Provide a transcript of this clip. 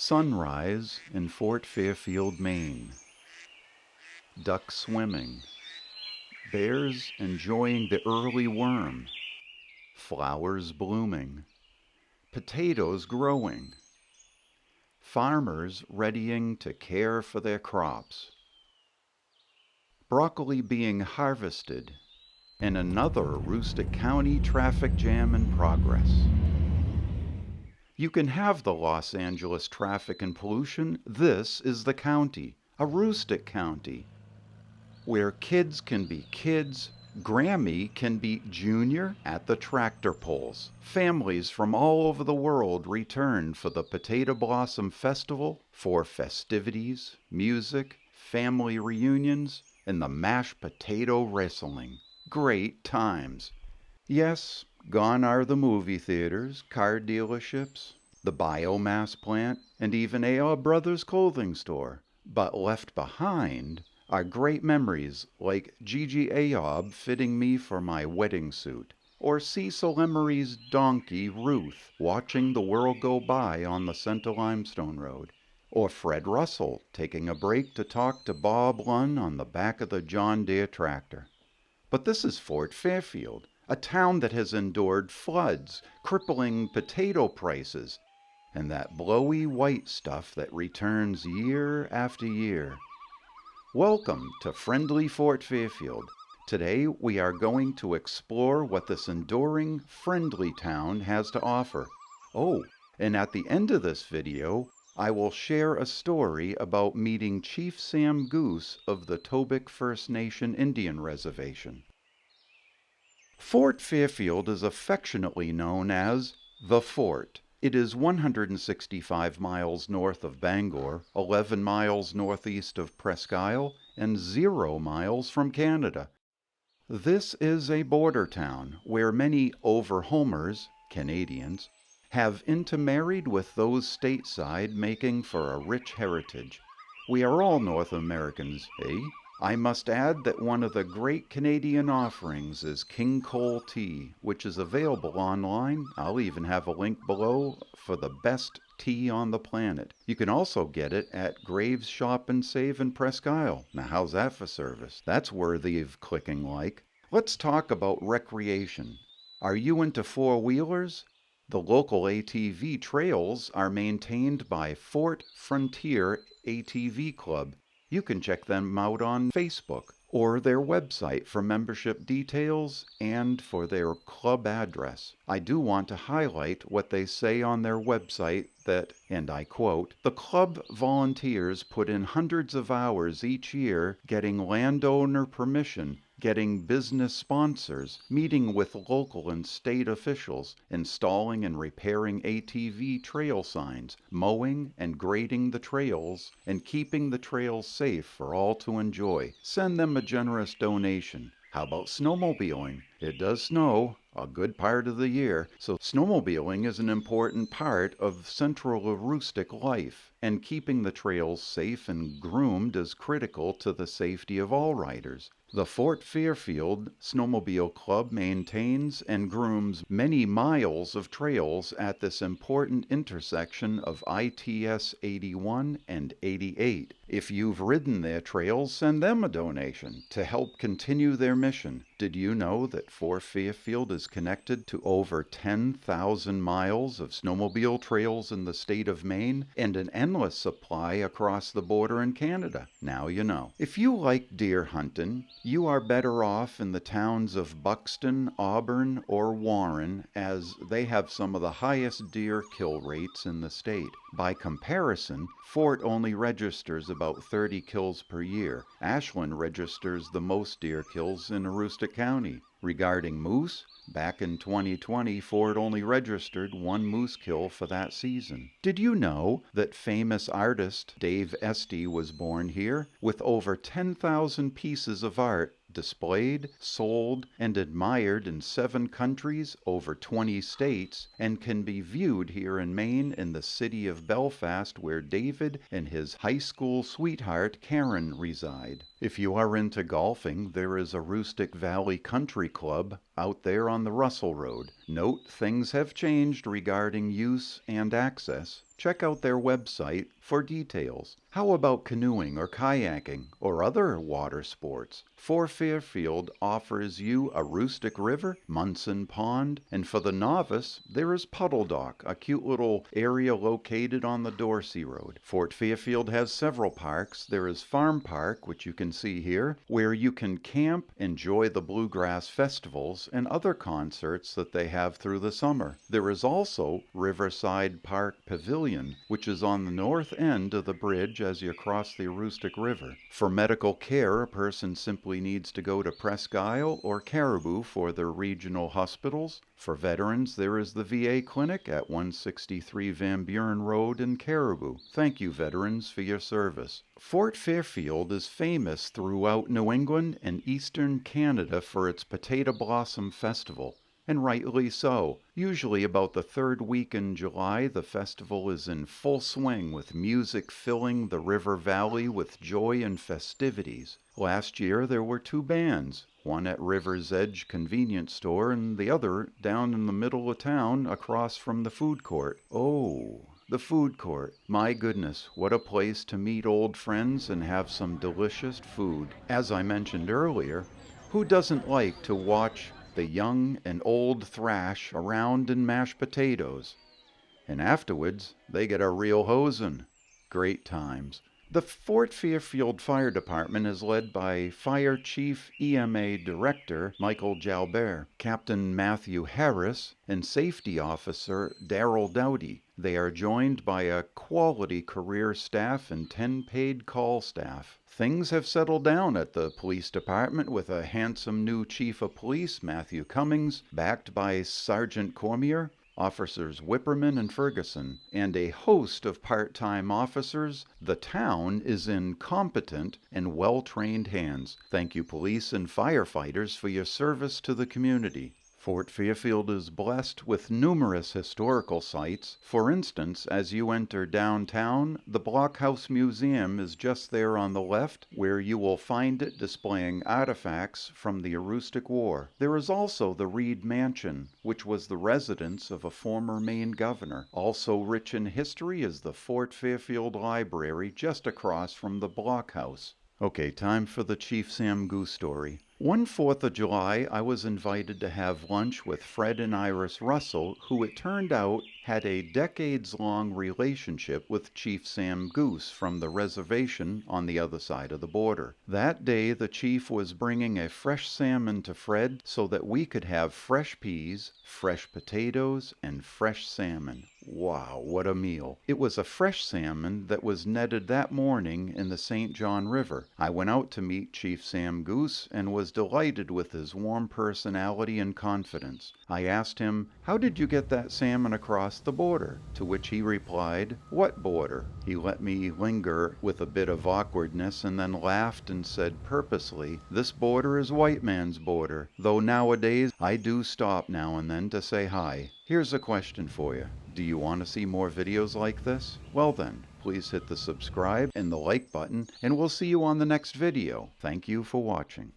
Sunrise in Fort Fairfield, Maine. Ducks swimming. Bears enjoying the early worm. Flowers blooming. Potatoes growing. Farmers readying to care for their crops. Broccoli being harvested. And another Aroostook County traffic jam in progress. You can have the Los Angeles traffic and pollution. This is the county, Aroostook County, where kids can be kids, Grammy can be junior at the tractor pulls. Families from all over the world return for the Potato Blossom Festival for festivities, music, family reunions, and the mashed potato wrestling. Great times. Yes, gone are the movie theaters, car dealerships, the biomass plant, and even A.R. Brothers clothing store. But left behind are great memories like Gigi Ayob fitting me for my wedding suit, or Cecil Emery's donkey, Ruth, watching the world go by on the Center Limestone Road, or Fred Russell taking a break to talk to Bob Lunn on the back of the John Deere tractor. But this is Fort Fairfield, a town that has endured floods, crippling potato prices, and that blowy white stuff that returns year after year. Welcome to friendly Fort Fairfield. Today we are going to explore what this enduring, friendly town has to offer. Oh, and at the end of this video, I will share a story about meeting Chief Sam Goose of the Tobic First Nation Indian Reservation. Fort Fairfield is affectionately known as the Fort. It is 165 miles north of Bangor, 11 miles northeast of Presque Isle, and 0 miles from Canada. This is a border town where many over-homers, Canadians, have intermarried with those stateside, making for a rich heritage. We are all North Americans, eh? I must add that one of the great Canadian offerings is King Cole tea, which is available online. I'll even have a link below for the best tea on the planet. You can also get it at Graves Shop and Save in Presque Isle. Now how's that for service? That's worthy of clicking like. Let's talk about recreation. Are you into four-wheelers? The local ATV trails are maintained by Fort Frontier ATV Club. You can check them out on Facebook or their website for membership details and for their club address. I do want to highlight what they say on their website that, and I quote, "The club volunteers put in hundreds of hours each year getting landowner permission, getting business sponsors, meeting with local and state officials, installing and repairing ATV trail signs, mowing and grading the trails, and keeping the trails safe for all to enjoy. Send them a generous donation." How about snowmobiling? It does snow a good part of the year, so snowmobiling is an important part of central Aroostook life, and keeping the trails safe and groomed is critical to the safety of all riders. The Fort Fairfield Snowmobile Club maintains and grooms many miles of trails at this important intersection of ITS 81 and 88. If you've ridden their trails, send them a donation to help continue their mission. Did you know that Fort Fairfield is connected to over 10,000 miles of snowmobile trails in the state of Maine and an endless supply across the border in Canada? Now you know. If you like deer hunting, you are better off in the towns of Buxton, Auburn, or Warren, as they have some of the highest deer kill rates in the state. By comparison, Fort only registers about 30 kills per year. Ashland registers the most deer kills in Aroostook County. Regarding moose, back in 2020, Fort only registered 1 moose kill for that season. Did you know that famous artist Dave Estey was born here, with over 10,000 pieces of art displayed, sold, and admired in 7 countries, over 20 states, and can be viewed here in Maine in the city of Belfast, where David and his high school sweetheart Karen reside. If you are into golfing, there is a Aroostook Valley Country Club out there on the Russell Road. Note things have changed regarding use and access. Check out their website for details. How about canoeing or kayaking or other water sports? Fort Fairfield offers you a rustic river, Munson Pond, and for the novice, there is Puddle Dock, a cute little area located on the Dorsey Road. Fort Fairfield has several parks. There is Farm Park, which you can see here, where you can camp, enjoy the bluegrass festivals, and other concerts that they have through the summer. There is also Riverside Park Pavilion, which is on the north end of the bridge as you cross the Aroostook River. For medical care, a person simply needs to go to Presque Isle or Caribou for their regional hospitals. For veterans, there is the VA clinic at 163 Van Buren Road in Caribou. Thank you, veterans, for your service. Fort Fairfield is famous throughout New England and eastern Canada for its Potato Blossom Festival. And rightly so. Usually about the third week in July, the festival is in full swing with music filling the river valley with joy and festivities. Last year there were two bands, one at River's Edge convenience store and the other down in the middle of town across from the food court. Oh, the food court. My goodness, what a place to meet old friends and have some delicious food. As I mentioned earlier, who doesn't like to watch the young and old thrash around and mash potatoes? And afterwards, they get a real hosin'. Great times. The Fort Fairfield Fire Department is led by Fire Chief EMA Director Michael Jalbert, Captain Matthew Harris, and Safety Officer Darrell Dowdy. They are joined by a quality career staff and 10 paid call staff. Things have settled down at the police department with a handsome new chief of police, Matthew Cummings, backed by Sergeant Cormier, Officers Whipperman and Ferguson, and a host of part-time officers. The town is in competent and well-trained hands. Thank you, police and firefighters, for your service to the community. Fort Fairfield is blessed with numerous historical sites. For instance, as you enter downtown, the Blockhouse Museum is just there on the left, where you will find it displaying artifacts from the Aroostook War. There is also the Reed Mansion, which was the residence of a former Maine governor. Also rich in history is the Fort Fairfield Library just across from the Blockhouse. Okay, time for the Chief Sam Goose story. One 4th of July, I was invited to have lunch with Fred and Iris Russell, who it turned out had a decades-long relationship with Chief Sam Goose from the reservation on the other side of the border. That day, the chief was bringing a fresh salmon to Fred so that we could have fresh peas, fresh potatoes, and fresh salmon. Wow, what a meal. It was a fresh salmon that was netted that morning in the St. John River. I went out to meet Chief Sam Goose and was delighted with his warm personality and confidence. I asked him, "How did you get that salmon across the border?" To which he replied, "What border?" He let me linger with a bit of awkwardness and then laughed and said purposely, "This border is white man's border, though nowadays I do stop now and then to say hi." Here's a question for you. Do you want to see more videos like this? Well then, please hit the subscribe and the like button, and we'll see you on the next video. Thank you for watching.